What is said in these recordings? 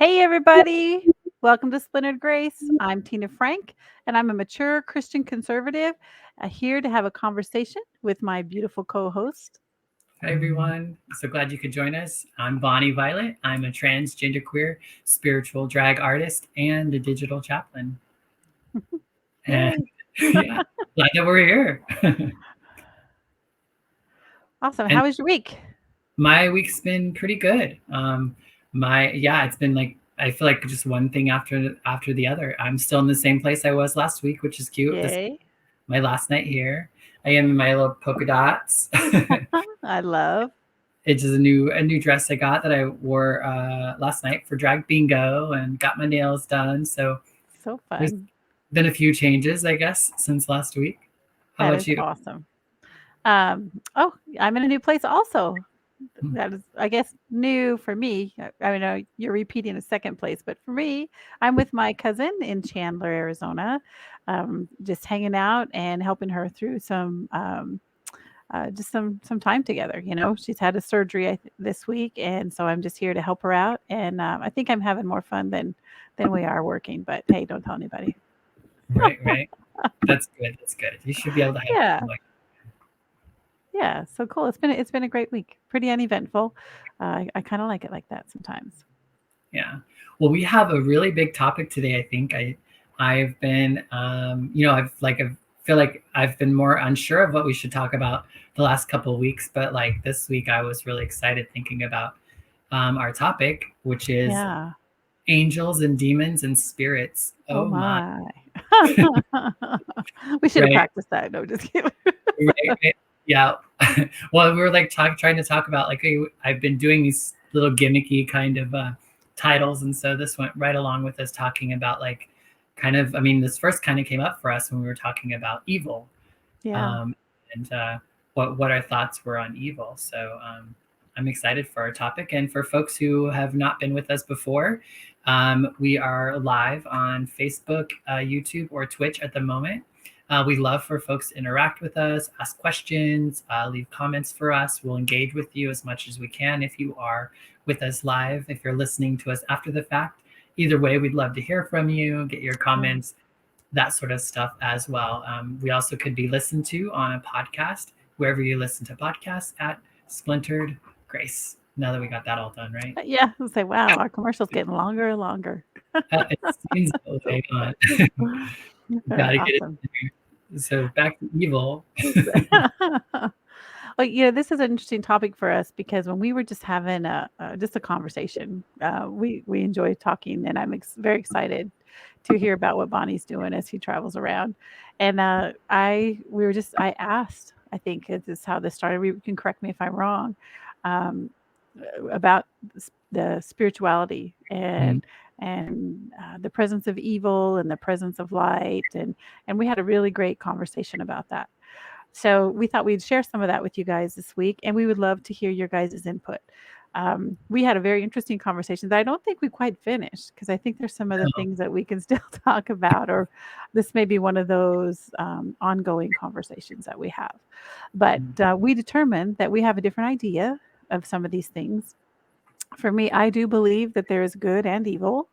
Hey, everybody. Welcome to Splintered Grace. I'm Tina Frank, and I'm a mature Christian conservative here to have a conversation with my beautiful co host. Hi, everyone. So glad you could join us. I'm Bonnie Violet. I'm a transgender queer spiritual drag artist and a digital chaplain. And Yay. yeah, glad that we're here. Awesome. And How was your week? my week's been pretty good. It's been like I feel like just one thing after the other. I'm still in the same place I was last week, which is cute. This is Yay. my last night here. I am in my little polka dots. I love. It's just a new dress I got that I wore last night for drag bingo and got my nails done. So So there's fun. been a few changes, I guess, since last week. How That about is you? awesome. Oh, I'm in a new place also. Hmm. That is, I guess, new for me. I know you're repeating a second place, but for me, I'm with my cousin in Chandler, Arizona, just hanging out and helping her through just some time together. You know, she's had a surgery this week, and so I'm just here to help her out. And I think I'm having more fun than we are working. But hey, don't tell anybody. Right, right. That's good. That's good. You should be able to have Yeah, like yeah. So cool. It's been a great week. Pretty uneventful. I kind of like it like that sometimes. yeah. Well, we have a really big topic today. I think I've been I feel like I've been more unsure of what we should talk about the last couple of weeks, but like this week I was really excited thinking about our topic, which is Yeah. angels and demons and spirits. Oh Oh my. my. We should have Right, practiced that. No, just kidding. right, right. Yeah. Well, we were like trying to talk about like I've been doing these little gimmicky kind of titles, and so this went right along with us talking about like kind of. I mean, this first kind of came up for us when we were talking about evil, Yeah. um, and what our thoughts were on evil. So I'm excited for our topic, and for folks who have not been with us before, we are live on Facebook, YouTube, or Twitch at the moment. We love for folks to interact with us, ask questions, leave comments for us. We'll engage with you as much as we can if you are with us live. If you're listening to us after the fact, either way, we'd love to hear from you, get your Yeah. comments, that sort of stuff as well. We also could be listened to on a podcast, wherever you listen to podcasts at Splintered Grace. Now that we got that all done, right? Yeah. I'll say, wow, our commercial's getting longer and longer. It seems that So way on. fun. Got to get it. Awesome. So back to evil. Well, this is an interesting topic for us because when we were just having just a conversation, we enjoy talking, and I'm very excited to hear about what Bonnie's doing as he travels around. And I asked, I think this is how this started. You can correct me if I'm wrong, um, about the spirituality Mhm. and the presence of evil and the presence of light, and we had a really great conversation about that. So we thought we'd share some of that with you guys this week, and we would love to hear your guys' input. We had a very interesting conversation that I don't think we quite finished because I think there's some other Oh, things that we can still talk about, or this may be one of those ongoing conversations that we have. But mm. we determined that we have a different idea of some of these things. For me, I do believe that there is good and evil,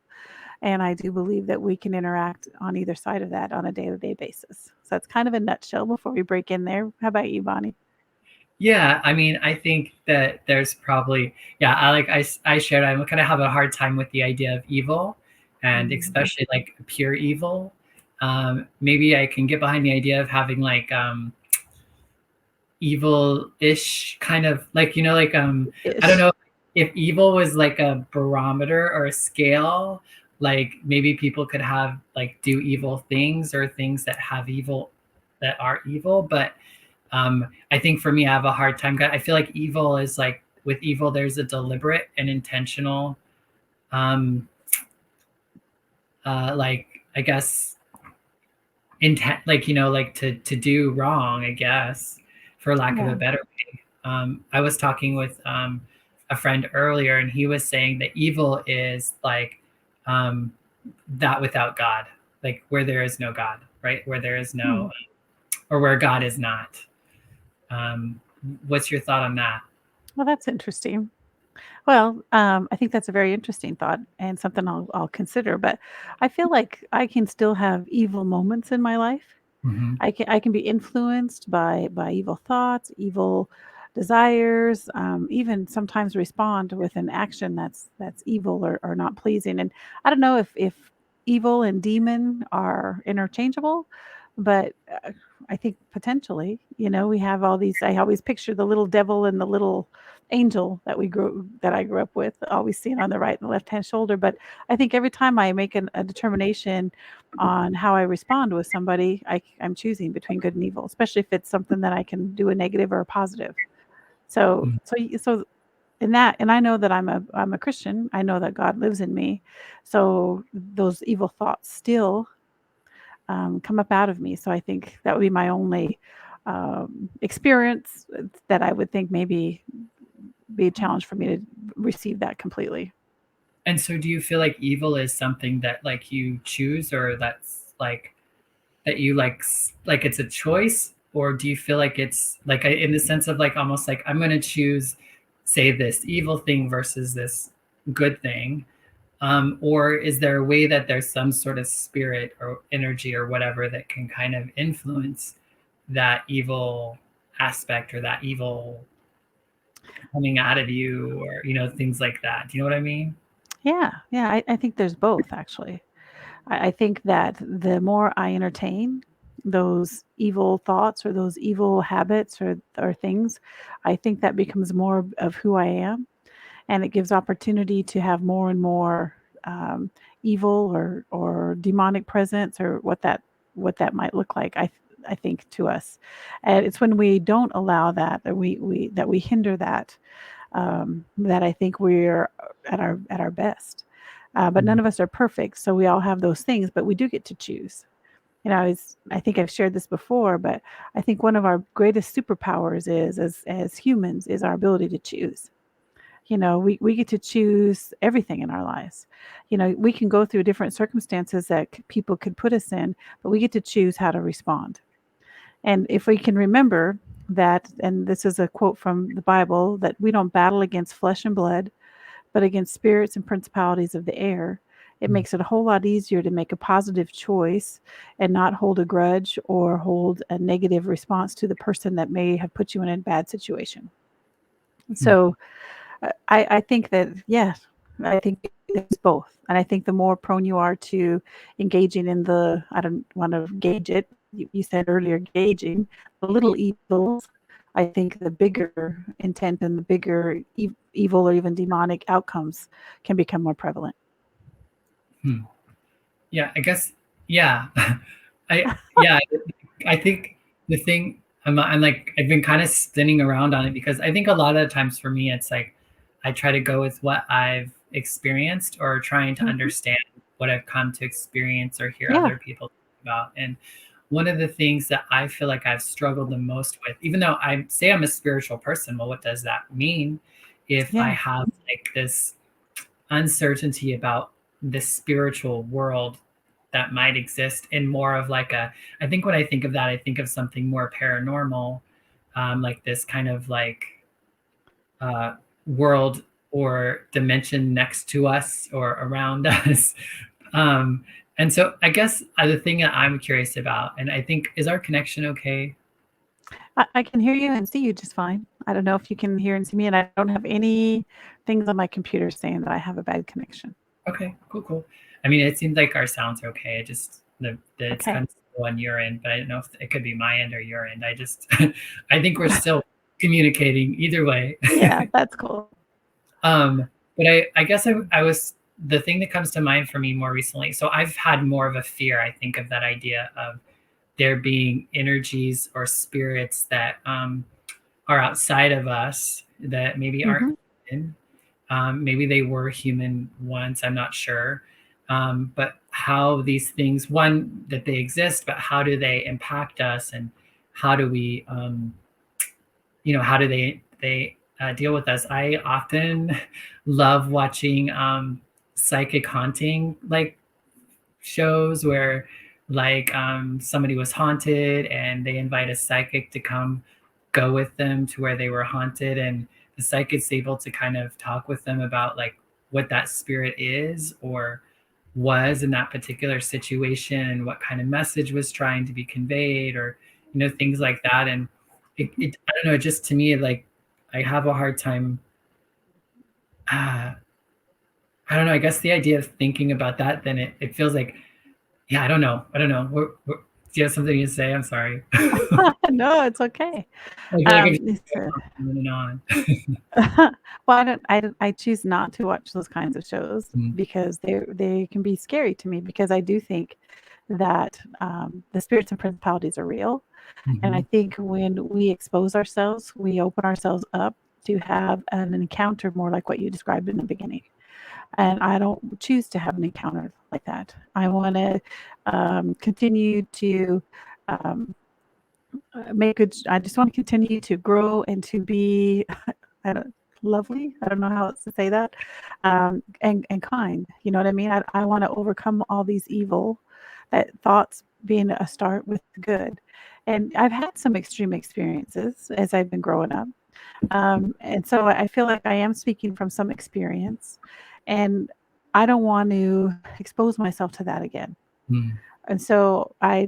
and I do believe that we can interact on either side of that on a day-to-day basis. So that's kind of a nutshell before we break in there. How about you, Bonnie? Yeah, I mean, I think that there's probably, yeah, I shared, I kind of have a hard time with the idea of evil, and Mhm. especially like pure evil. Maybe I can get behind the idea of having like evil-ish kind of like, I don't Ish. know if evil was like a barometer or a scale, like maybe people could have like do evil things or things that have evil that are evil, but I think for me, I have a hard time. I feel like evil is like with evil, there's a deliberate and intentional, um, like I guess intent, like like to do wrong. I guess, for lack of Yeah. a better way. I was talking with a friend earlier, and he was saying that evil is like um, that without God, like where there is no God, right? Where there is Hmm. no, or where God is not. Um, what's your thought on that? Well, that's interesting. Well, I think that's a very interesting thought and something I'll consider. But I feel like I can still have evil moments in my life. Hmm. I can be influenced by evil thoughts, evil desires, even sometimes respond with an action that's evil or not pleasing. And I don't know if evil and demon are interchangeable, but I think potentially, we have all these. I always picture the little devil and the little angel that I grew up with, always seen on the right and left hand shoulder. But I think every time I make a determination on how I respond with somebody, I'm choosing between good and evil, especially if it's something that I can do a negative or a positive. So in that, and I know that I'm a Christian. I know that God lives in me, so those evil thoughts still come up out of me. So I think that would be my only experience that I would think maybe be a challenge for me to receive that completely. And so do you feel like evil is something that like you choose, or that's like that you like it's a choice, or do you feel like it's like in the sense of like almost like I'm going to choose, say, this evil thing versus this good thing? Or is there a way that there's some sort of spirit or energy or whatever that can kind of influence that evil aspect or that evil coming out of you, or things like that? Do you know what I mean? Yeah, yeah, I think there's both actually. I think that the more I entertain those evil thoughts or those evil habits or things, I think that becomes more of who I am, and it gives opportunity to have more and more um, evil or demonic presence or what that might look like. I think to us, and it's when we don't allow that we hinder that I think we're at our best. But Mhm. none of us are perfect, so we all have those things, but we do get to choose. I think I've shared this before, but I think one of our greatest superpowers is as humans is our ability to choose. We get to choose everything in our lives. We can go through different circumstances that people could put us in, but we get to choose how to respond. And if we can remember that, and this is a quote from the Bible, that we don't battle against flesh and blood, but against spirits and principalities of the air, it makes it a whole lot easier to make a positive choice and not hold a grudge or hold a negative response to the person that may have put you in a bad situation. Mhm. So I think that, yes, I think it's both. And I think the more prone you are to engaging in I don't want to gauge it, you said earlier, gauging the little evils, I think the bigger intent and the bigger evil or even demonic outcomes can become more prevalent. Hmm. Yeah, I guess. Yeah. Yeah, I think the thing I'm like I've been kind of spinning around on it, because I think a lot of the times for me it's like I try to go with what I've experienced, or trying to Mhm. understand what I've come to experience or hear Yeah. other people talk about. And one of the things that I feel like I've struggled the most with, even though I say I'm a spiritual person, well, what does that mean if I Yeah. have like this uncertainty about the spiritual world that might exist in more of like a, I think when I think of that, I think of something more paranormal, like this kind of like uh, world or dimension next to us or around us. um, and so I guess the thing that I'm curious about, and I think, is our connection okay? I can hear you and see you just fine. I don't know if you can hear and see me, and I don't have any things on my computer saying that I have a bad connection. Okay, cool, cool. I mean, it seems like our sounds are okay. It just it's Okay. kind of slow on your end, but I don't know if it could be my end or your end. I just I think we're still communicating either way. Yeah, that's cool. But I guess I was, the thing that comes to mind for me more recently. So I've had more of a fear, I think, of that idea of there being energies or spirits that are outside of us that maybe aren't Mhm. human. Maybe they were human once, I'm not sure. But how these things, one, that they exist, but how do they impact us, and how do we, how do they deal with us? I often love watching psychic haunting like shows where like somebody was haunted and they invite a psychic to come go with them to where they were haunted. And the psychic is able to kind of talk with them about like what that spirit is or was in that particular situation and what kind of message was trying to be conveyed, or things like that. And I don't know, just to me, like, I have a hard time, uh, I don't know, I guess the idea of thinking about that, then it feels like, yeah, I don't know. Do you have something to say? I'm sorry. No, it's okay. I feel like I just It's go on and on. well, I choose not to watch those kinds of shows Mm, because they can be scary to me, because I do think that the spirits and principalities are real. And I mhm, think when we expose ourselves, we open ourselves up to have an encounter more like what you described in the beginning. And I don't choose to have an encounter like that. I want to continue to um, make good. I just want to continue to grow and to be I don't, lovely. I don't know how else to say that, and kind. You know what I mean? I want to overcome all these evil that thoughts being a start with good. And I've had some extreme experiences as I've been growing up. And so I feel like I am speaking from some experience, and I don't want to expose myself to that again. mm, And so I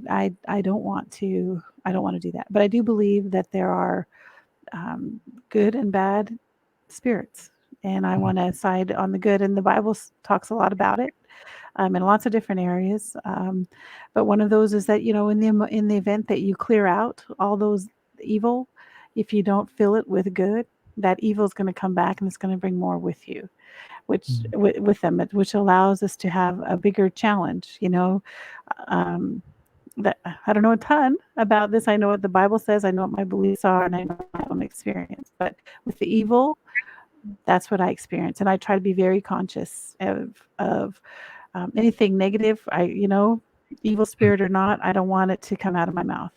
don't want to do that. But I do believe that there are good and bad spirits, and I mm, want to side on the good. And the Bible talks a lot about it in lots of different areas. But one of those is that, in the event that you clear out all those evil, if you don't fill it with good, that evil is going to come back and it's going to bring more with you, which mm, with them, which allows us to have a bigger challenge. Um, that I don't know a ton about this. I know what the Bible says. I know what my beliefs are, and I know my own experience. But with the evil, that's what I experience, and I try to be very conscious of anything negative. Evil mm. spirit or not, I don't want it to come out of my mouth.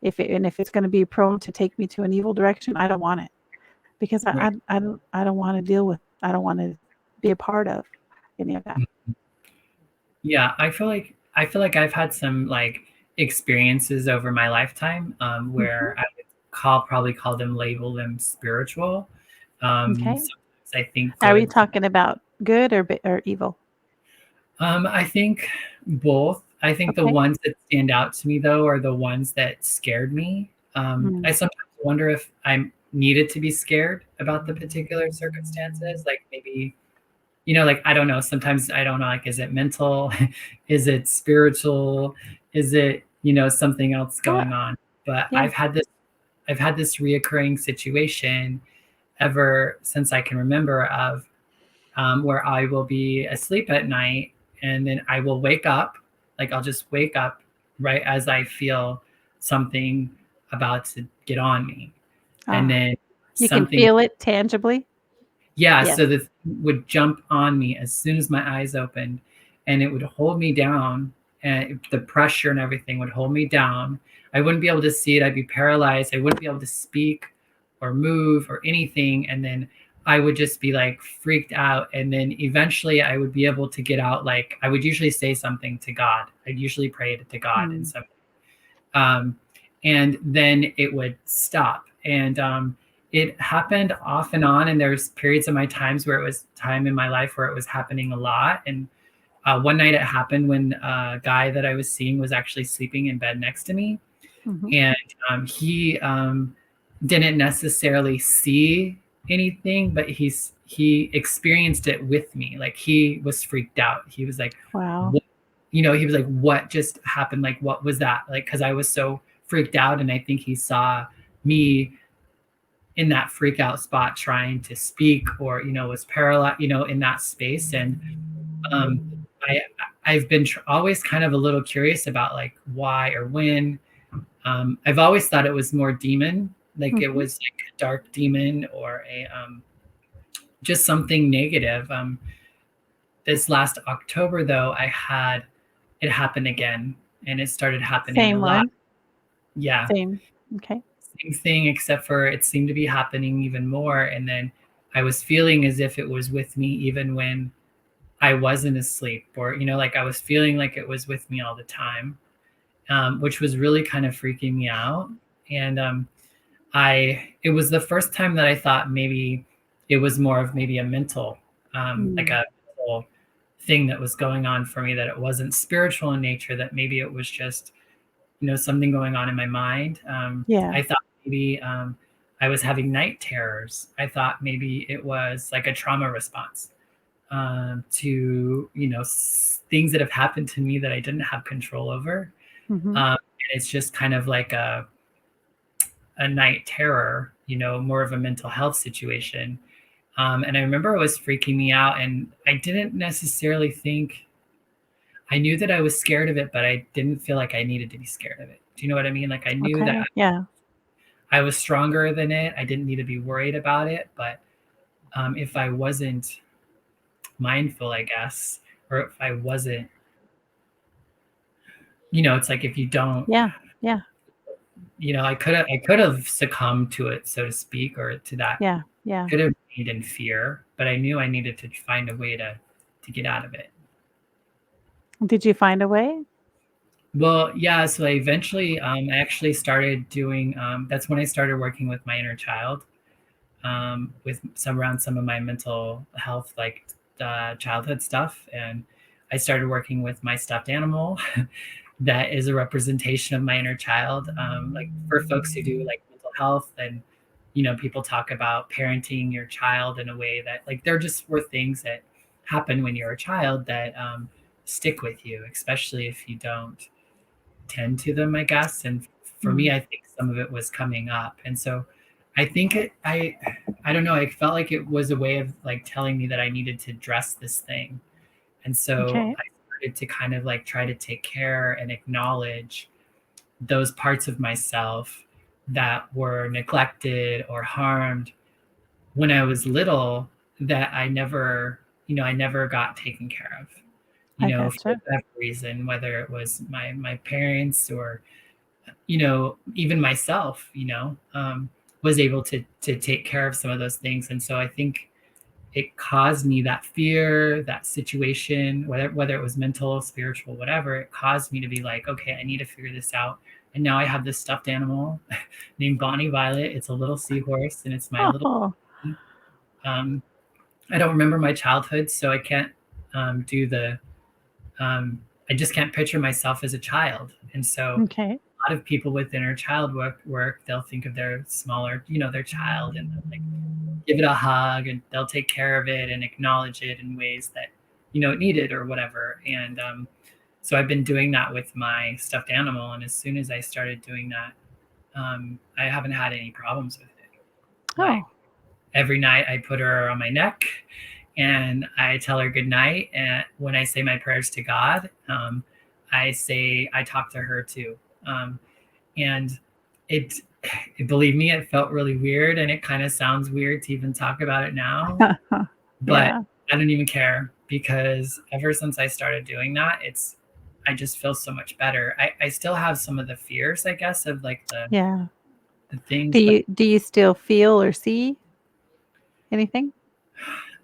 If it's going to be prone to take me to an evil direction, I don't want it, because Right. I don't want to deal with. I don't want to be a part of any of that. Mm. Yeah, I feel like I've had some like experiences over my lifetime, Hmm. where I would probably call them, label them spiritual. Okay. Sometimes I think Are we good. talking about good or evil? I think both. I think the Okay. ones that stand out to me though are the ones that scared me. Mm. I sometimes wonder if I needed to be scared about the particular circumstances, like maybe, like, I don't know, sometimes I don't know, like, is it mental? Is it spiritual? Is it, something else Yeah. going on? But Yeah. I've had this reoccurring situation ever since I can remember of, where I will be asleep at night and then I will wake up, like I'll just wake up right as I feel something about to get on me. And Ah, then you can something, feel it tangibly? yeah, Yes. so the thing would jump on me as soon as my eyes opened, and it would hold me down, and the pressure and everything would hold me down. I wouldn't be able to see it. I'd be paralyzed. I wouldn't be able to speak or move or anything. And then I would just be like freaked out. And then eventually I would be able to get out. Like, I would usually say something to God. I'd usually pray to God and Mm, some, um, and then it would stop. And it happened off and on. And there's periods of my times where it was time in my life where it was happening a lot. And one night it happened when a guy that I was seeing was actually sleeping in bed next to me, mhm. and he didn't necessarily see anything, but he experienced it with me. Like, he was freaked out. He was like, Wow. what? He was like, what just happened? Like, what was that? Like, because I was so freaked out, and I think he saw me in that freak out spot trying to speak, or was paralyzed, in that space. And um, I I've been always kind of a little curious about like why or when. I've always thought it was more demon, like it Mhm. was like a dark demon or a just something negative. This last October though, I had it happen again, and it started happening a Same lot. one? Yeah, Same. Okay. same thing, except for it seemed to be happening even more. And then I was feeling as if it was with me even when I wasn't asleep, or like I was feeling like it was with me all the time, which was really kind of freaking me out. And it was the first time that I thought maybe it was more of maybe a mental, like Mm. a mental thing that was going on for me, that it wasn't spiritual in nature, that maybe it was just, something going on in my mind. Yeah. I thought maybe I was having night terrors. I thought maybe it was like a trauma response to, things that have happened to me that I didn't have control over. Mhm. And it's just kind of like a night terror, more of a mental health situation. And I remember it was freaking me out, and I didn't necessarily think, I knew that I was scared of it, but I didn't feel like I needed to be scared of it. Do you know what I mean? Like I knew that Okay. Yeah. I was stronger than it. I didn't need to be worried about it. But if I wasn't mindful, I guess, or if I wasn't, it's like if you don't, Yeah. Yeah. I could have succumbed to it, so to speak, or to that. Yeah. Yeah. Could have remained in fear, but I knew I needed to find a way to get out of it. Did you find a way? Well, yeah, so I eventually, I actually started doing, that's when I started working with my inner child, with some of my mental health, like childhood stuff. And I started working with my stuffed animal that is a representation of my inner child. Like for folks who do like mental health, and, people talk about parenting your child in a way that, like, there just were things that happen when you're a child that stick with you, especially if you don't tend to them, I guess. And for me, Mm. I think some of it was coming up. And so I think I don't know, I felt like it was a way of like telling me that I needed to address this thing. And so Okay. I started to kind of like try to take care and acknowledge those parts of myself that were neglected or harmed when I was little, that I never got taken care of, I for gotcha. whatever reason, whether it was my parents, or even myself, was able to take care of some of those things. And so I think it caused me that fear, that situation, whether it was mental, spiritual, whatever, it caused me to be like, okay, I need to figure this out. And now I have this stuffed animal named Bonnie Violet. It's a little seahorse, and it's my little. Oh, Um, I don't remember my childhood, so I can't do the. Um, I just can't picture myself as a child, and so okay. lot of people with inner child work, they'll think of their smaller, their child, and they'll like give it a hug, and they'll take care of it and acknowledge it in ways that it needed or whatever. And so I've been doing that with my stuffed animal, and as soon as I started doing that, I haven't had any problems with it. Like Oh, every night I put her on my neck and I tell her good night, and when I say my prayers to God, I talk to her too. Um, and it believe me, it felt really weird, and it kind of sounds weird to even talk about it now, but yeah. I don't even care, because ever since I started doing that, I just feel so much better. I still have some of the fears, I guess, of like Yeah. the Do things, but you still feel or see anything?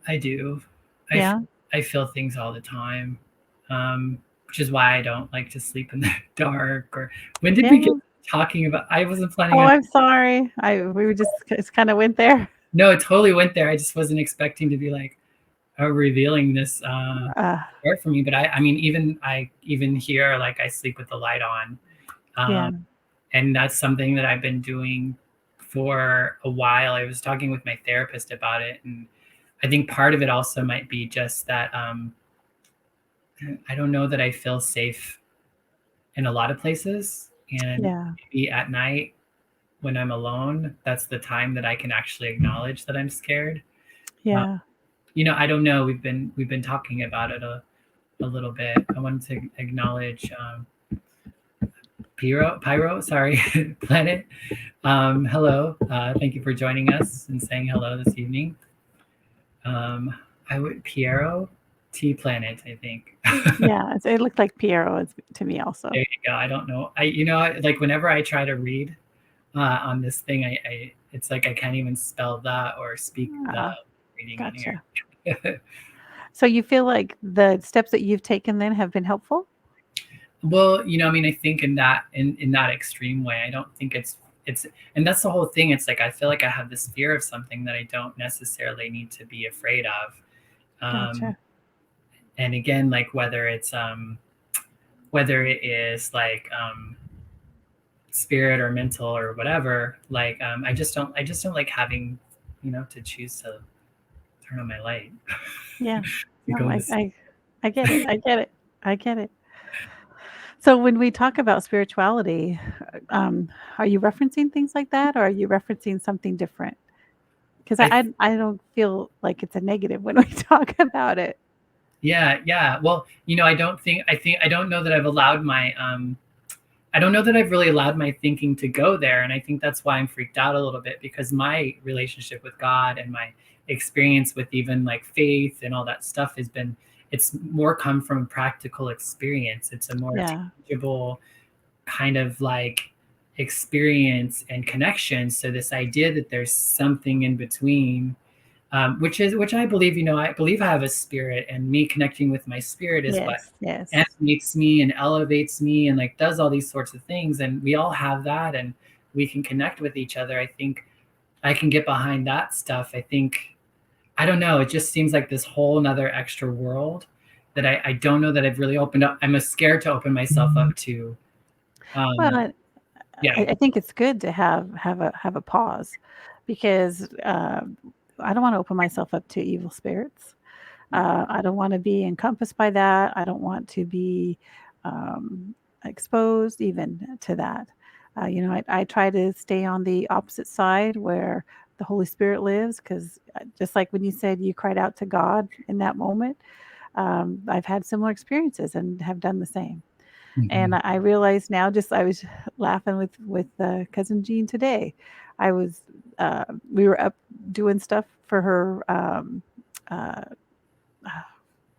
I do. I f- Yeah. I feel things all the time, which is why I don't like to sleep in the dark. Or when did we get Yeah. talking about? I wasn't planning Oh, on. I'm sorry. We were just it's kind of went there. No, it totally went there. I just wasn't expecting to be like revealing this Uh, part for me. But I mean, even here, like I sleep with the light on, yeah. and that's something that I've been doing for a while. I was talking with my therapist about it, and I think part of it also might be just that I don't know that I feel safe in a lot of places, and Yeah. maybe at night when I'm alone, that's the time that I can actually acknowledge that I'm scared. Uh, Yeah. I don't know. We've been talking about it a little bit. I wanted to acknowledge Pyro, sorry, Planet. Hello. Thank you for joining us and saying hello this evening. Um, I would Piero T Planet, I think. Yeah. It looked like Piero to me also. There you go. I don't know. Like whenever I try to read on this thing, I it's like I can't even spell that or speak the Ah, reading on gotcha. here. So you feel like the steps that you've taken then have been helpful? Well, I mean, I think in that extreme way, I don't think it's and that's the whole thing. It's like I feel like I have this fear of something that I don't necessarily need to be afraid of. Gotcha. And again, like whether it is like spirit or mental or whatever, like I just don't like having, to choose to turn on my light Yeah. to No, go to I get it. I get it. I get it. So when we talk about spirituality, um, are you referencing things like that, or are you referencing something different? Because I I don't feel like it's a negative when we talk about it. Yeah, yeah. Well, I don't know that I've allowed my I don't know that I've really allowed my thinking to go there. And I think that's why I'm freaked out a little bit, because my relationship with God and my experience with even like faith and all that stuff it's more come from practical experience. It's a more Yeah. tangible kind of like experience and connection. So this idea that there's something in between, which I believe, I believe I have a spirit, and me connecting with my spirit is what Yes. Yes. animates me and elevates me and like does all these sorts of things. And we all have that, and we can connect with each other. I think I can get behind that stuff. I think, I don't know, it just seems like this whole nother extra world that I don't know that I've really opened up. I'm scared to open myself up to. Well, Um, yeah, I think it's good to have a pause, because I don't want to open myself up to evil spirits. I don't want to be encompassed by that. I don't want to be um, exposed even to that. I try to stay on the opposite side where the Holy Spirit lives, because just like when you said you cried out to God in that moment, I've had similar experiences and have done the same. And hmm, I realize now, just I was laughing with cousin Jean today. I was we were up doing stuff for her uh,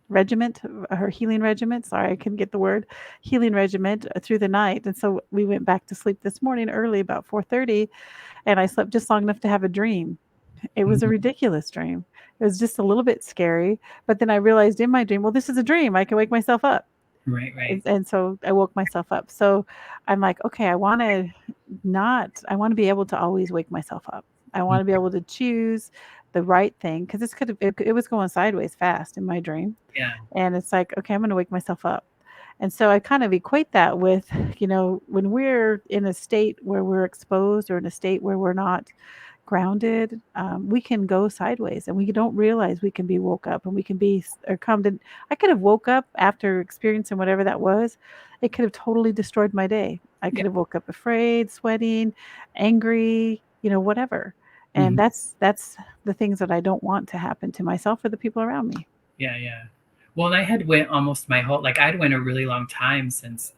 regiment, her healing regiment. Sorry, I couldn't get the word, healing regiment, through the night. And so we went back to sleep this morning early, about 4:30, and I slept just long enough to have a dream. It was a hmm, ridiculous dream. It was just a little bit scary, but then I realized in my dream, well, this is a dream. I can wake myself up. right, right, And so I woke myself up. So I'm like, okay, I want to be able to always wake myself up. I want to be mhm, able to choose the right thing, because it was going sideways fast in my dream. yeah, And it's like, okay, I'm going to wake myself up. And so I kind of equate that with, when we're in a state where we're exposed, or in a state where we're not grounded, we can go sideways, and we don't realize we can be woke up, and we can be or come to. I could have woke up after experiencing whatever that was. It could have totally destroyed my day. I yeah, could have woke up afraid, sweating, angry, whatever. And mhm, that's the things that I don't want to happen to myself or the people around me. yeah, yeah. Well, and I had went almost my whole, like I'd went a really long time since,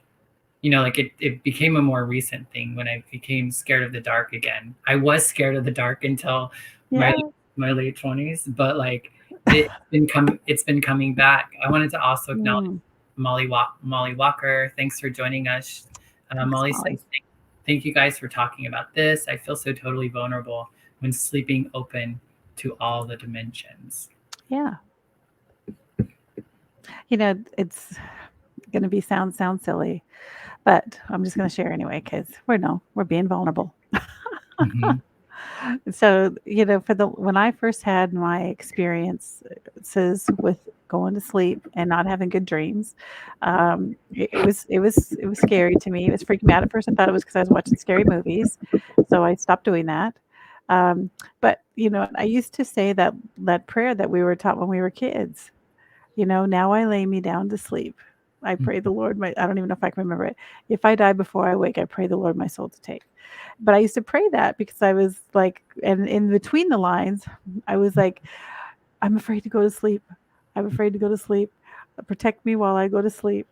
like it became a more recent thing when I became scared of the dark again. I was scared of the dark until my Yeah. my late 20s, but like it's been coming back. I wanted to also acknowledge Mm, Molly Walker. Thanks for joining us. thanks, Molly says, Molly. thank you guys for talking about this. I feel so totally vulnerable when sleeping open to all the dimensions. Yeah. It's going to be sound silly, but I'm just going to share anyway, because we're being vulnerable. Hmm. So, for the when I first had my experiences with going to sleep and not having good dreams, it was scary to me. It was freaking me out at first. I thought it was because I was watching scary movies, so I stopped doing that. Um, but I used to say that prayer that we were taught when we were kids. Now I lay me down to sleep. I pray the Lord my I don't even know if I can remember it. If I die before I wake, I pray the Lord my soul to take. But I used to pray that because I was like, and in between the lines, I was like, I'm afraid to go to sleep. I'm afraid to go to sleep. Protect me while I go to sleep.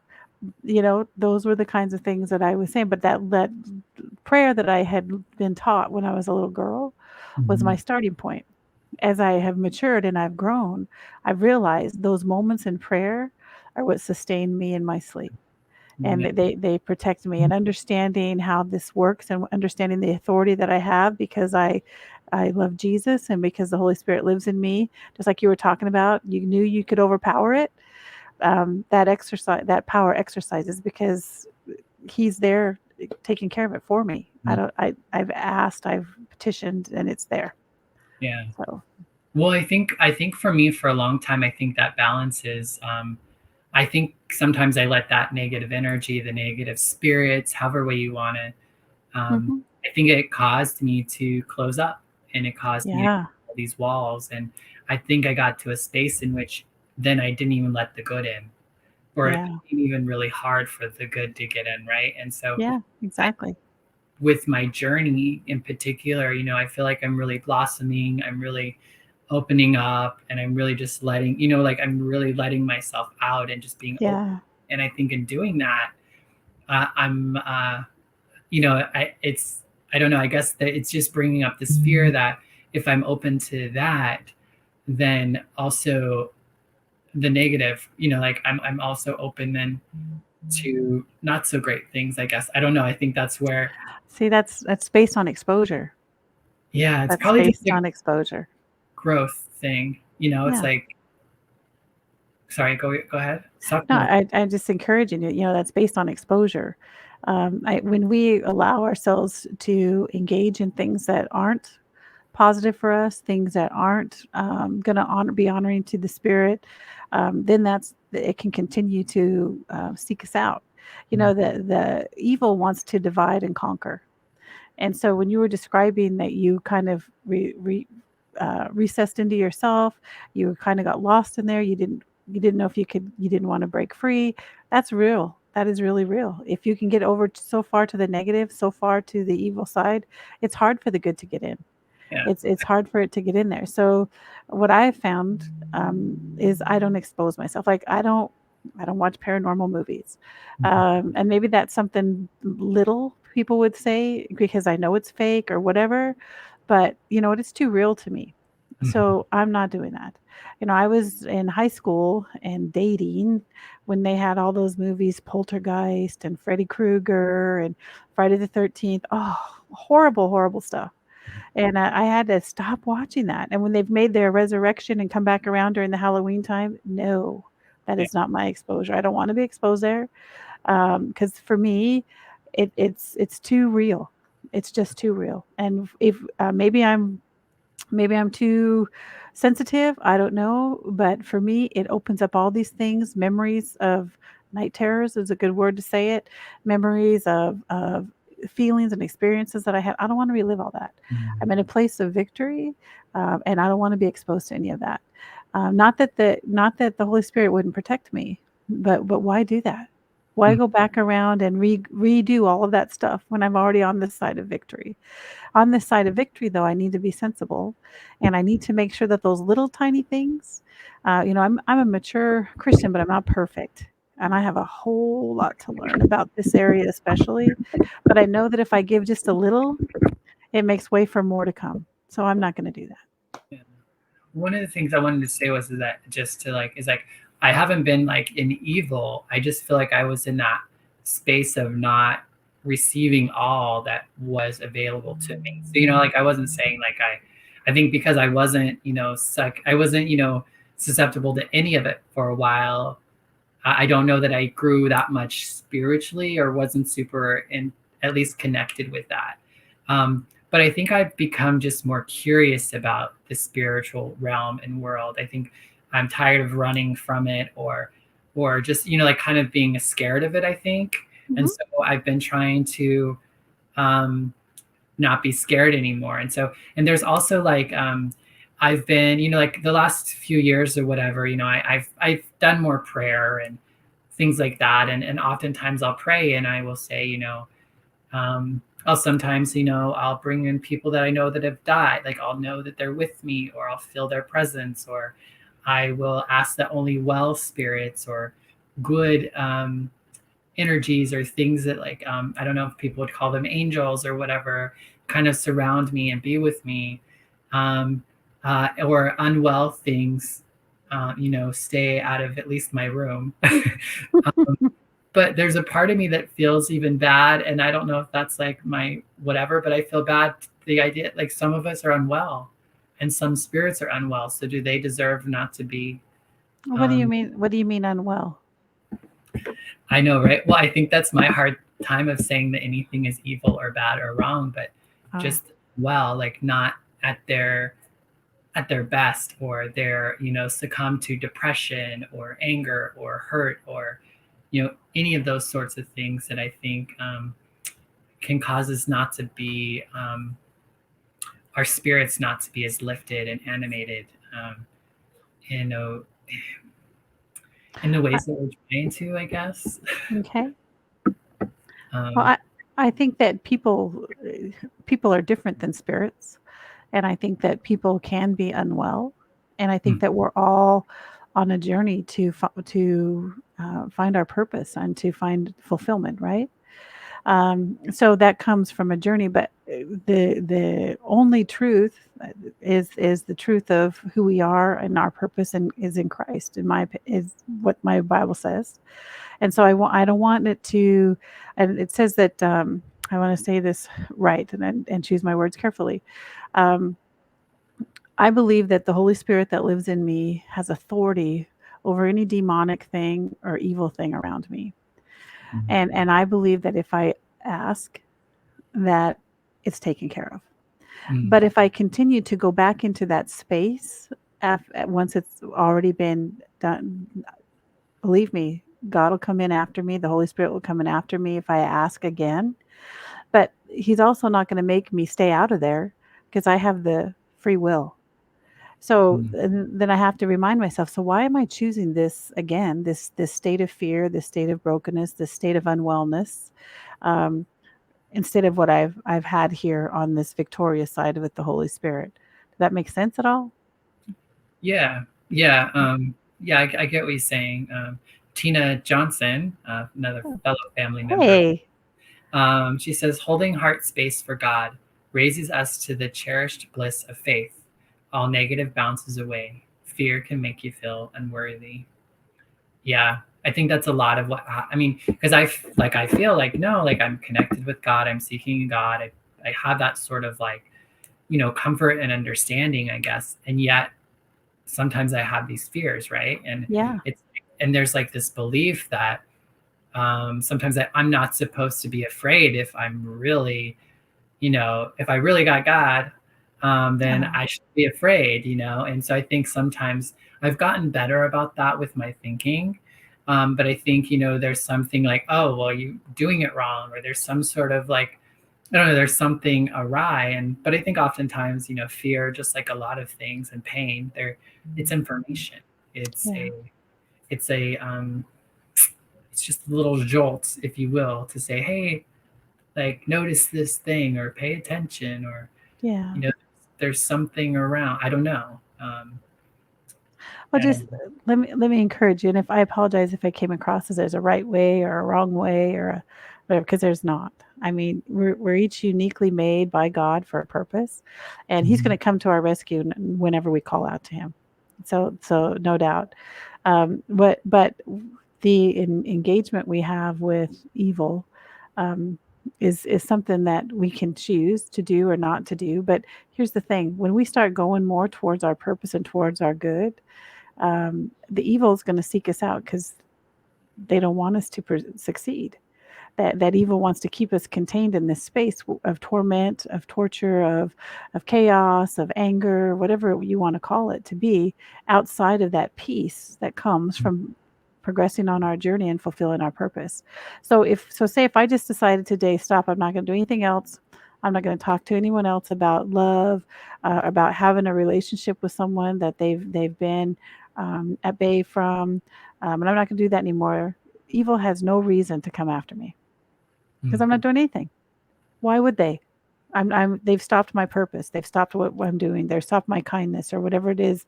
Those were the kinds of things that I was saying. But that prayer that I had been taught when I was a little girl was Hmm. my starting point. As I have matured and I've grown, I've realized those moments in prayer are what sustain me in my sleep. And Yeah, they protect me, and understanding how this works, and understanding the authority that I have because I love Jesus, and because the Holy Spirit lives in me, just like you were talking about, you knew you could overpower it. That power exercises because he's there taking care of it for me. I Mm. don't. I've asked, I've petitioned, and it's there. Yeah. So. Well, I think for me, for a long time, I think that balance is. I think sometimes I let that negative energy, the negative spirits, however way you want it. Hmm. I think it caused me to close up, and it caused me to Yeah. build these walls. And I think I got to a space in which then I didn't even let the good in, or it Yeah. became even really hard for the good to get in, right? And so Yeah. I Exactly. with my journey in particular, I feel like I'm really blossoming, I'm really opening up, and I'm really just letting, like I'm really letting myself out and just being open. Yeah. And I think in doing that, I'm, I don't know, I guess that it's just bringing up this fear that if I'm open to that, then also the negative, like I'm also open then to not so great things, I guess. I don't know. I think that's where, See, that's based on exposure. yeah, it's That's probably just based a on exposure. growth thing. It's Yeah. like, sorry, go ahead. Talk No, more. I'm just encouraging you. That's based on exposure. When we allow ourselves to engage in things that aren't positive for us, things that aren't going to be honoring to the spirit, then it can continue to seek us out. The evil wants to divide and conquer. And so when you were describing that you kind of recessed into yourself, you kind of got lost in there. You didn't know if you didn't want to break free. That's real. That is really real. If you can get over so far to the negative, so far to the evil side, it's hard for the good to get in. Yeah. It's hard for it to get in there. So what I found is I don't expose myself. Like I don't watch paranormal movies, and maybe that's something little people would say because I know it's fake or whatever. But you know what? It's too real to me. Mhm. So I'm not doing that. I was in high school and dating when they had all those movies, Poltergeist and Freddy Krueger and Friday the 13th. Oh, horrible, horrible stuff. And I had to stop watching that, and when they've made their resurrection and come back around during the Halloween time, no, that Yeah. is not my exposure. I don't wanna be exposed there, because for me, it's too real. It's just too real, and if maybe I'm too sensitive, I don't know, but for me, it opens up all these things, memories of night terrors is a good word to say it, memories of feelings and experiences that I had. I don't want to relive all that. I'm in a place of victory, and I don't want to be exposed to any of that. Not that the Holy Spirit wouldn't protect me, but why do that? Why Mm. go back around and redo all of that stuff when I'm already on this side of victory? On this side of victory, though, I need to be sensible, and I need to make sure that those little tiny things, I'm a mature Christian, but I'm not perfect, and I have a whole lot to learn about this area especially, but I know that if I give just a little, it makes way for more to come, so I'm not gonna do that. Yeah. One of the things I wanted to say was that just to like is like I haven't been like in evil. I just feel like I was in that space of not receiving all that was available to me. So like I wasn't saying like I think because I wasn't, I wasn't, susceptible to any of it for a while. I don't know that I grew that much spiritually or wasn't super in at least connected with that. But I think I've become just more curious about the spiritual realm and world. I think I'm tired of running from it or just like kind of being scared of it, I think. And Mhm. so I've been trying to um not be scared anymore. And there's also like I've been, like the last few years or whatever, I've done more prayer and things like that. And oftentimes I'll pray and I will say, I'll sometimes, I'll bring in people that I know that have died. Like I'll know that they're with me, or I'll feel their presence, or I will ask that only well spirits or good energies or things that like I don't know if people would call them angels or whatever kind of surround me and be with me, um, or unwell things, stay out of at least my room. But there's a part of me that feels even bad, and I don't know if that's like my whatever, but I feel bad, the idea like some of us are unwell and some spirits are unwell, so do they deserve not to be? What do you um mean what do you mean unwell? I know, right? Well, I think that's my hard time of saying that anything is evil or bad or wrong, but Ah, just like not at their best, or they're succumb to depression or anger or hurt, or any of those sorts of things that I think can cause us not to be our spirits not to be as lifted and animated in the I, ways that we're trying to, I guess. okay. Well, um, I think that people are different than spirits, and I think that people can be unwell, and I think mm, that we're all on a journey to find our purpose and to find fulfillment, right? So that comes from a journey, but the only truth is the truth of who we are and our purpose and is in Christ. Is what my Bible says, and so I don't want it to, and it says that I want to say this right and choose my words carefully. Um, I believe that the Holy Spirit that lives in me has authority over any demonic thing or evil thing around me. mm, And I believe that if I ask, that it's taken care of. mm, But if I continue to go back into that space once it's already been done, believe me, God will come in after me. The Holy Spirit will come in after me if I ask again. But He's also not going to make me stay out of there because I have the free will. So mm. then I have to remind myself, so why am I choosing this again, this state of fear, this state of brokenness, this state of unwellness, um, instead of what I've had here on this victorious side with the Holy Spirit? Does that make sense at all? Yeah, yeah, yeah. I get what you're saying. Tina Johnson, another Oh, fellow family member, hey, she says, "Holding heart space for God raises us to the cherished bliss of faith. All negative bounces away. Fear can make you feel unworthy." Yeah, I think that's a lot of what I mean, because I feel like, no, like I'm connected with God, I'm seeking God, I have that sort of like comfort and understanding, I guess, and yet sometimes I have these fears, right? And yeah, it's and there's like this belief that sometimes I'm not supposed to be afraid if I'm really, if I really got God, then oh, I should be afraid, And so I think sometimes I've gotten better about that with my thinking. But I think, there's something like, oh, well, you doing it wrong, or there's some sort of like, I don't know, there's something awry. But I think oftentimes, fear, just like a lot of things, and pain, it's information. It's yeah, a, it's a, it's just little jolts, if you will, to say, hey, like notice this thing, or pay attention, or yeah. you know there's something around, I don't know. Well, I don't just know. let me encourage you, and if I apologize if I came across as there's a right way or a wrong way or whatever, because there's not. I mean, we're each uniquely made by God for a purpose, and He's going Mhm, to come to our rescue whenever we call out to Him. So no doubt. But the engagement we have with evil um, is something that we can choose to do or not to do. But here's the thing: when we start going more towards our purpose and towards our good, the evil is going to seek us out because they don't want us to succeed. That evil wants to keep us contained in this space of torment, of torture, of chaos, of anger, whatever you want to call it to be, outside of that peace that comes from progressing on our journey and fulfilling our purpose. Say if I just decided today, stop, I'm not going to do anything else. I'm not going to talk to anyone else about love, about having a relationship with someone that they've been at bay from, and I'm not going to do that anymore. Evil has no reason to come after me because mm, I'm not doing anything. Why would they? They've stopped my purpose. They've stopped what I'm doing. They've stopped my kindness or whatever it is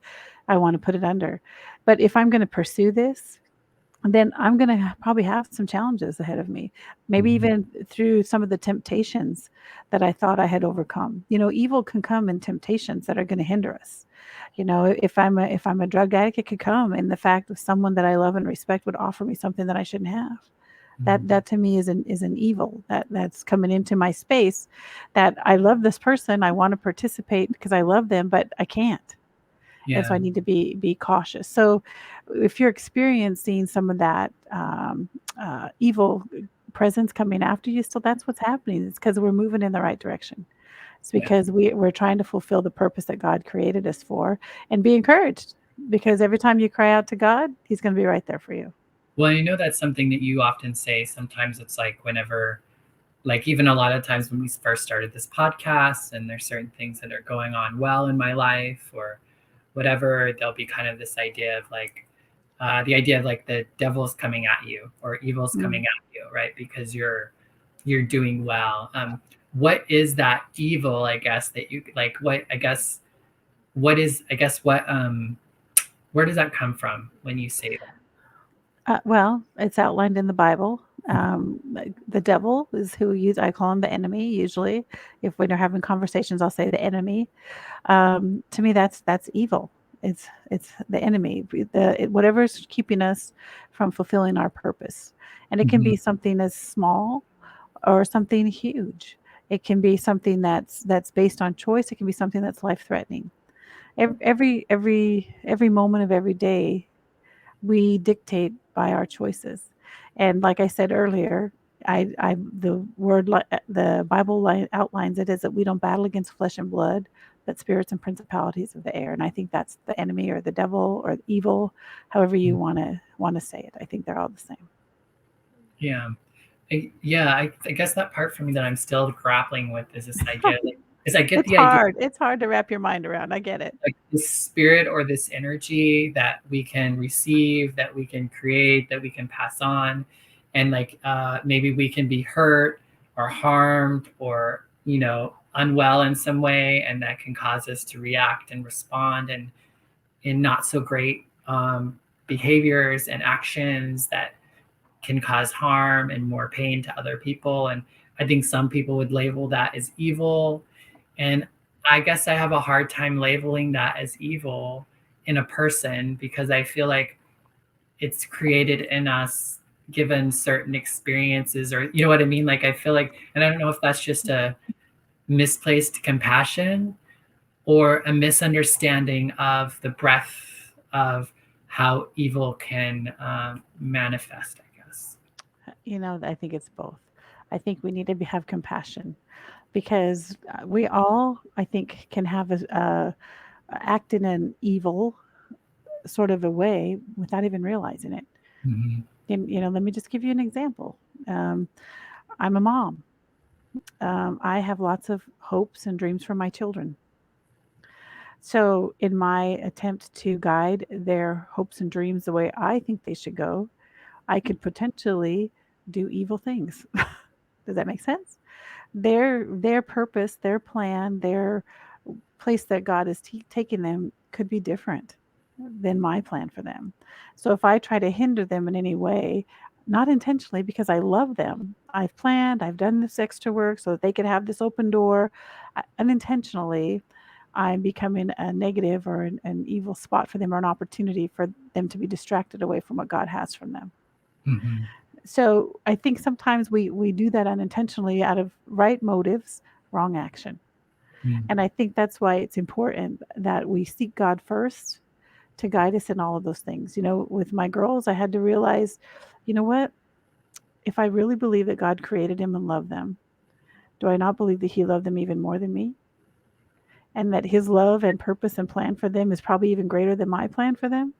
I want to put it under. But if I'm going to pursue this, then I'm going to probably have some challenges ahead of me. Maybe mhm, even through some of the temptations that I thought I had overcome. Evil can come in temptations that are going to hinder us. If I'm a drug addict, it could come in the fact of someone that I love and respect would offer me something that I shouldn't have. That mhm. to me is an evil that's coming into my space, that I love this person, I want to participate because I love them, but I can't. And so Yeah. I need to be cautious. So if you're experiencing some of that evil, presence coming after you, still that's what's happening. It's because we're moving in the right direction. It's Yeah. because we're trying to fulfill the purpose that God created us for, and be encouraged, because every time you cry out to God, He's going to be right there for you. Well, I know that's something that you often say. Sometimes it's like whenever, like even a lot of times when we first started this podcast and there's certain things that are going on well in my life or whatever, there'll be kind of this idea of like, the idea of like the devil's coming at you or evil's Mm. coming at you, right? Because you're doing well. What is that evil, I guess, that you like, what, I guess, what is, I guess, what, where does that come from when you say that? Well, it's outlined in the Bible. The devil is who I call him the enemy. Usually, if when they're having conversations, I'll say the enemy. To me, that's evil. It's the enemy. Whatever's keeping us from fulfilling our purpose, and it can Mhm, be something as small or something huge. It can be something that's based on choice. It can be something that's life threatening. Every moment of every day, we dictate by our choices. And like I said earlier, the Bible outlines it as that we don't battle against flesh and blood, but spirits and principalities of the air. And I think that's the enemy or the devil or evil, however you want to say it. I think they're all the same. yeah. Yeah, I guess that part for me that I'm still grappling with is this idea, like, is I get It's the idea hard. It's hard to wrap your mind around. I get it. like this spirit or this energy that we can receive, that we can create, that we can pass on, and like maybe we can be hurt or harmed or unwell in some way, and that can cause us to react and respond and in not so great behaviors and actions that can cause harm and more pain to other people. And I think some people would label that as evil. And I guess I have a hard time labeling that as evil in a person because I feel like it's created in us given certain experiences, or you know what I mean? Like I feel like, and I don't know if that's just a misplaced compassion or a misunderstanding of the breadth of how evil can manifest, I guess. I think it's both. I think we need to have compassion, because we all, I think, can have act in an evil sort of a way without even realizing it. Mhm. And, let me just give you an example. Um, I'm a mom. I have lots of hopes and dreams for my children. So, in my attempt to guide their hopes and dreams the way I think they should go, I could potentially do evil things. Does that make sense? Their purpose, their plan, their place that God is taking them could be different than my plan for them. So if I try to hinder them in any way, not intentionally, because I love them, I've planned, I've done this extra work so that they could have this open door, unintentionally, I'm becoming a negative or an evil spot for them, or an opportunity for them to be distracted away from what God has from them. Mhm. So I think sometimes we do that unintentionally out of right motives, wrong action. Mm. And I think that's why it's important that we seek God first to guide us in all of those things. With my girls, I had to realize, you know what? If I really believe that God created them and loved them, do I not believe that He loved them even more than me? And that His love and purpose and plan for them is probably even greater than my plan for them?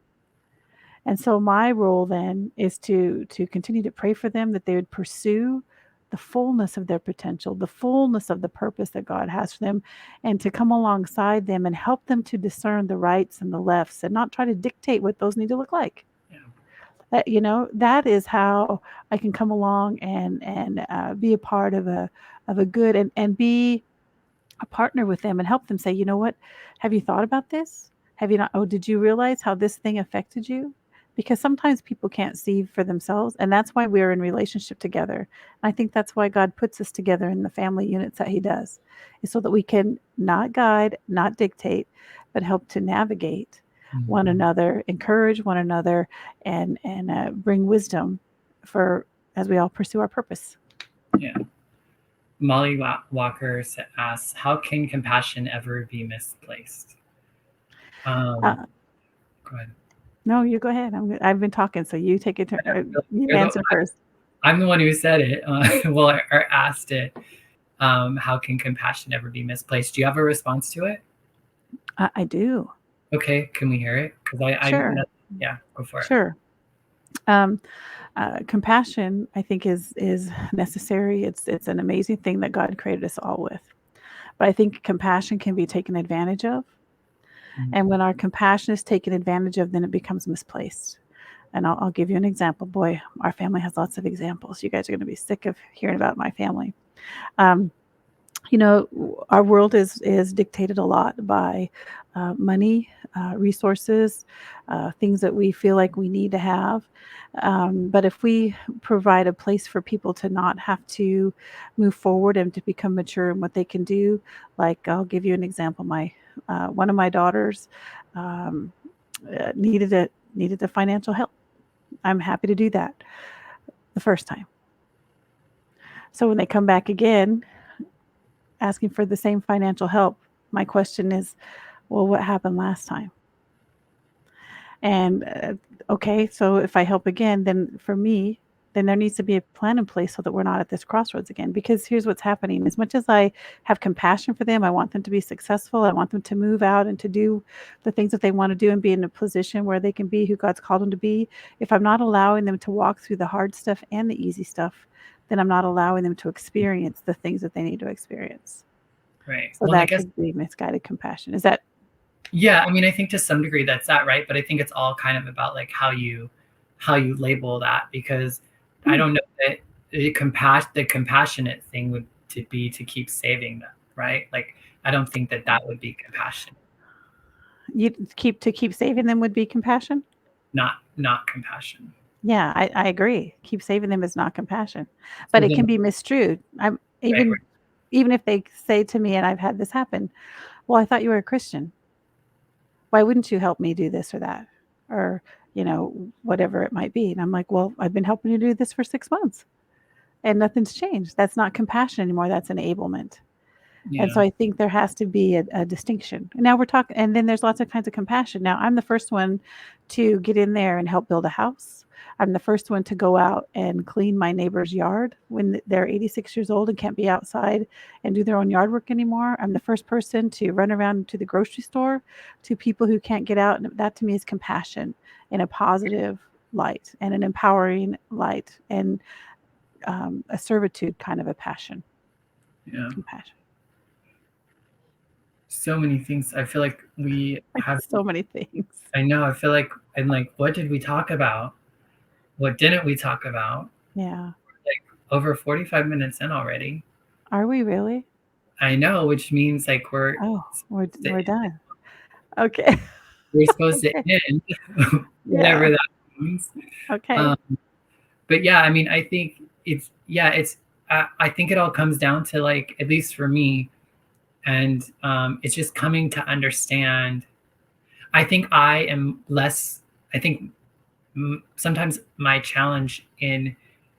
And so my role then is to continue to pray for them, that they would pursue the fullness of their potential, the fullness of the purpose that God has for them, and to come alongside them and help them to discern the rights and the lefts, and not try to dictate what those need to look like. Yeah. That is how I can come along and be a part of a good, and be a partner with them and help them say, you know what? Have you thought about this? Have you not? Oh, did you realize how this thing affected you? Because sometimes people can't see for themselves. And that's why we're in relationship together. And I think that's why God puts us together in the family units that He does, is so that we can not guide, not dictate, but help to navigate one Mhm. another, encourage one another, and bring wisdom for as we all pursue our purpose. Yeah. Molly Walker asks, "How can compassion ever be misplaced?" Um, Uh, go ahead. no, you go ahead. I've been talking, so you take it. You You're the, answer first. I'm the one who said it. Well, or asked it. How can compassion ever be misplaced? Do you have a response to it? I do. Okay, can we hear it? Because Sure. yeah, go for it. Sure. Um, Compassion, I think, is necessary. It's an amazing thing that God created us all with. But I think compassion can be taken advantage of, Mm. and when our compassion is taken advantage of, then it becomes misplaced. And I'll give you an example. Boy, our family has lots of examples. You guys are going to be sick of hearing about my family. Um, our world is dictated a lot by money, resources, things that we feel like we need to have. But if we provide a place for people to not have to move forward and to become mature in what they can do, like I'll give you an example. My one of my daughters um, needed a financial help. I'm happy to do that the first time. So when they come back again asking for the same financial help, my question is, well, what happened last time? And okay, so if I help again, then for me, then there needs to be a plan in place so that we're not at this crossroads again. Because here's what's happening: as much as I have compassion for them, I want them to be successful. I want them to move out and to do the things that they want to do and be in a position where they can be who God's called them to be. If I'm not allowing them to walk through the hard stuff and the easy stuff, then I'm not allowing them to experience the things that they need to experience. Right. So Well, and I that guess, could be misguided compassion. Is that yeah, I mean, I think to some degree that's that, right? But I think it's all kind of about like how you label that, because I hmm, don't know that the compassionate thing would to be to keep saving them, right? Like I don't think that that would be compassion, you keep saving them would be compassion? not compassion. Yeah, I agree. Keep saving them is not compassion, So but it then, can be misstrued. I'm right, right, even if they say to me, and I've had this happen, "Well, I thought you were a Christian. Why wouldn't you help me do this or that?" Or, whatever it might be. And I'm like, "Well, I've been helping you do this for 6 months and nothing's changed." That's not compassion anymore, that's enablement. And so yeah, I think there has to be a distinction. And now we're talking, and then there's lots of kinds of compassion. Now, I'm the first one to get in there and help build a house. I'm the first one to go out and clean my neighbor's yard when they're 86 years old and can't be outside and do their own yard work anymore. I'm the first person to run around to the grocery store to people who can't get out. And that to me is compassion in a positive light and an empowering light and a servitude kind of a passion, yeah. compassion. So many things. I feel like we have. So many things. I know. I feel like, and like, what did we talk about? What didn't we talk about? Yeah. Like over 45 minutes in already. Are we really? I know, which means like Oh, to- we're done. Okay. we're supposed to Okay. end, Yeah. whatever that means. Okay. Um, but yeah, I mean, I think it's. I think it all comes down to like, at least for me, and it's just coming to understand. I think I am less. I think sometimes my challenge in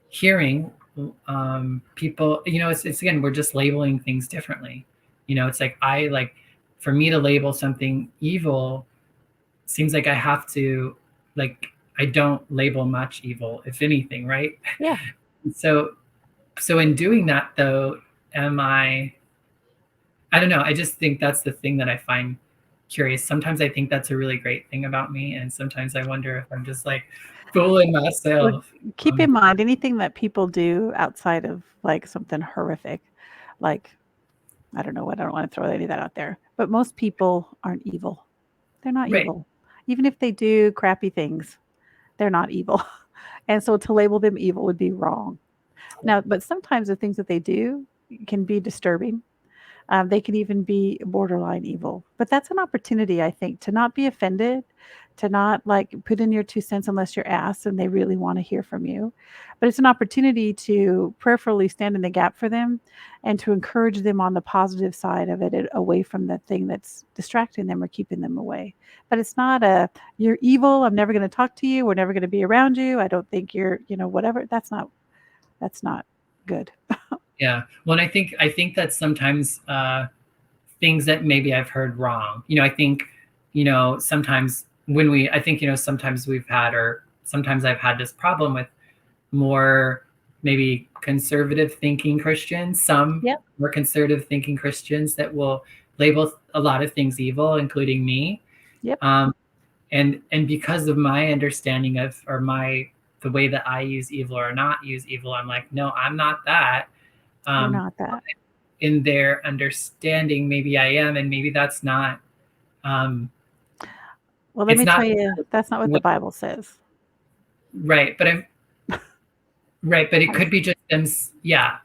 hearing people, it's again, we're just labeling things differently. It's like for me to label something evil seems like I have to, like, I don't label much evil, if anything, right? Yeah. So in doing that though, am I don't know, I just think that's the thing that I find curious. Sometimes I think that's a really great thing about me, and sometimes I wonder if I'm just like fooling Look, myself. keep in mind anything that people do outside of like something horrific, like I don't know what, I don't want to throw any of that out there. But most people aren't evil. They're not Right. evil. Even if they do crappy things, they're not evil. And so to label them evil would be wrong. Now, but sometimes the things that they do can be disturbing. They can even be borderline evil. But that's an opportunity, I think, to not be offended, to not like put in your 2 cents unless you're asked and they really want to hear from you. But it's an opportunity to prayerfully stand in the gap for them and to encourage them on the positive side of it, away from the thing that's distracting them or keeping them away. But it's not a, you're evil. I'm never going to talk to you. We're never going to be around you. I don't think you're, whatever. That's not good. Yeah. Well, and I think that sometimes things that maybe I've heard wrong. I think, sometimes sometimes we've had, or sometimes I've had this problem with more. maybe conservative thinking Christians, some Yep. more conservative thinking Christians that will label a lot of things evil, including me. Yep. And because of my understanding of, or the way that I use evil or not use evil, I'm like, no, I'm not that. You're not that. In their understanding, maybe I am, and maybe that's not. Well, let It's me not tell you, that's not what the Bible says. right, but it could be just them. Yeah,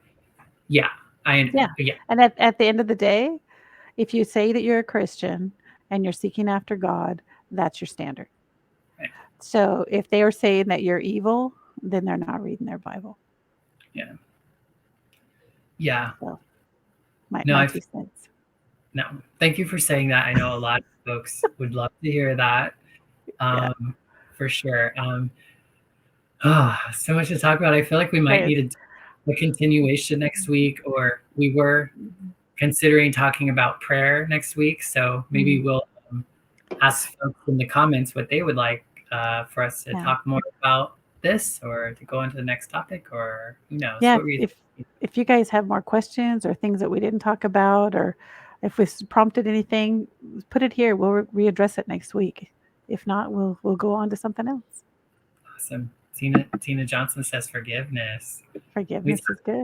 Yeah. yeah. And at the end of the day, if you say that you're a Christian and you're seeking after God, that's your standard. Right. So if they are saying that you're evil, then they're not reading their Bible. Yeah. So my 2 cents. No, thank you for saying that. I know a lot of folks would love to hear that. Yeah. For sure. So much to talk about. I feel like we might need a continuation next week, or we were considering talking about prayer next week. So maybe we'll ask folks in the comments what they would like for us to talk more about this, or to go into the next topic, or who knows. Yeah, if you guys have more questions or things that we didn't talk about, or if we prompted anything, put it here. We'll readdress it next week. If not, we'll go on to something else. Awesome. Tina Johnson says forgiveness. Forgiveness is good.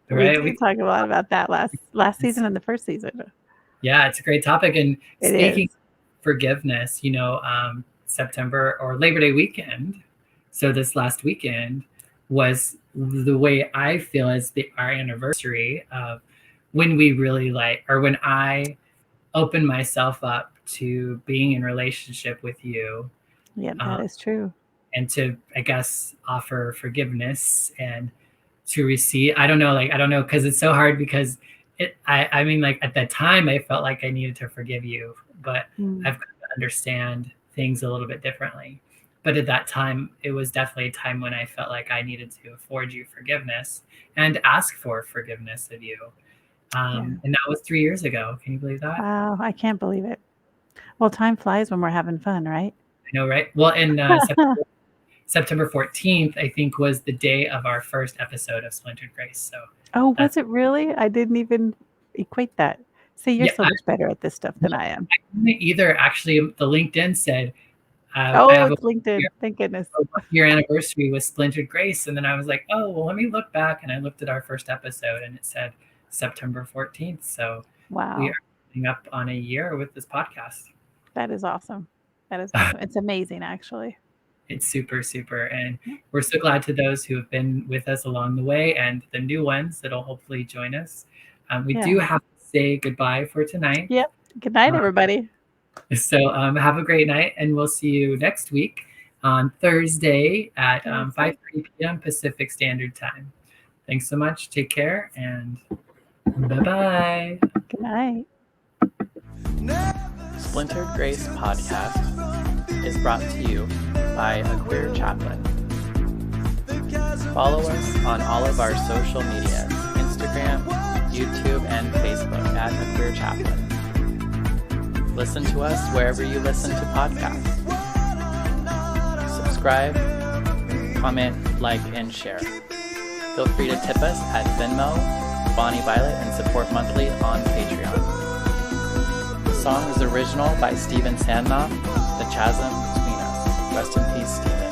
Right? We did talk a lot about that last season and the first season. Yeah, it's a great topic. And speaking of forgiveness, September or Labor Day weekend, so this last weekend was the way I feel as our anniversary of when we really when I opened myself up to being in relationship with you. Yeah, that is true. And to, I guess, offer forgiveness and to receive. I don't know, because it's so hard, because I mean, at that time I felt like I needed to forgive you, but I've come to understand things a little bit differently. But at that time, it was definitely a time when I felt like I needed to afford you forgiveness and ask for forgiveness of you. And that was 3 years ago. Can you believe that? Wow, I can't believe it. Well, time flies when we're having fun, right? I know, right? Well, in September 14th, I think, was the day of our first episode of Splintered Grace. So, was it really? I didn't even equate that. See, you're so much better at this stuff than I am. I didn't either. Actually, the LinkedIn said, it's LinkedIn. Thank goodness. Your anniversary was Splintered Grace. And then I was like, oh, well, let me look back. And I looked at our first episode, and it said September 14th. So wow, we are coming up on a year with this podcast. That is awesome. That is awesome. It's amazing, actually. It's super, super. And we're so glad to those who have been with us along the way, and the new ones that'll hopefully join us. We do have to say goodbye for tonight. Yep. Good night, everybody. So have a great night, and we'll see you next week on Thursday at 5:30 p.m. Pacific Standard Time. Thanks so much. Take care, and bye-bye. Good night. Splintered Grace Podcast is brought to you by a queer chaplain. Follow us on all of our social media, Instagram, YouTube, and Facebook at a queer chaplain. Listen to us wherever you listen to podcasts. Subscribe, comment, like, and share. Feel free to tip us at Venmo, Bonnie Violet, and support monthly on Patreon. The song is original by Steven Sandnoff, The Chasm Between Us. Rest in peace, Steven.